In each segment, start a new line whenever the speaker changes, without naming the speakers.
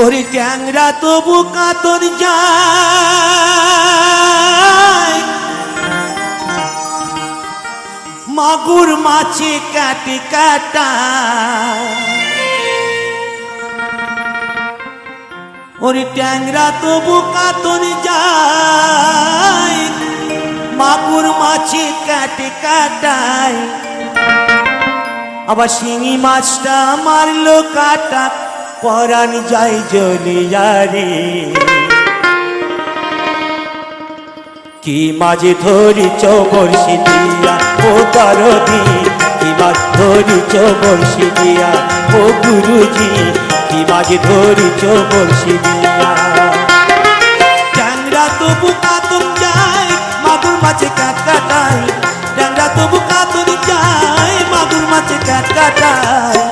ওরে ট্যাংরা তবু কাতর যায়, মাগুর মাছে কাটে কাটা। ওরে ট্যাংরা তবু কাতর যায়, মাগুর মাছে কাটে কাটায়। আবার শিঙি মাছটা মারলো কাটা, পরাণ যায় জ্বলিয়া রে। কি মাঝে ধরিছ বর্ষি দিয়া ও দরদি, কি মাছ ধরিছ বর্ষি দিয়া ও গুরুজি, কি মাঝে ধরিছ বর্ষি দিয়া। ট্যাংরা তবু কাতর যায়, মাগুর মাছে কাট কাটায়। ট্যাংরা তবু কাতর যায়, মাগুর মাছে কাট কাটায়।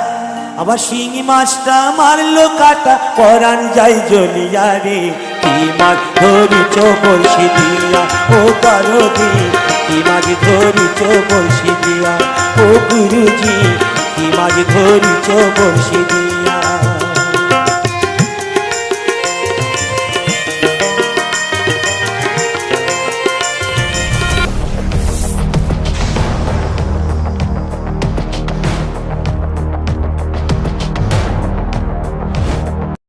আবার শিঙি মাছটা মারলো কাটা, পরাণ যায় জ্বলিয়া রে। কি মাছ ধরিছ বর্ষি দিয়া ও দরদি, কি মাছ ধরিছ বর্ষি দিয়া ও গুরুজি, কি মাছ ধরিছ বর্ষি দিয়া।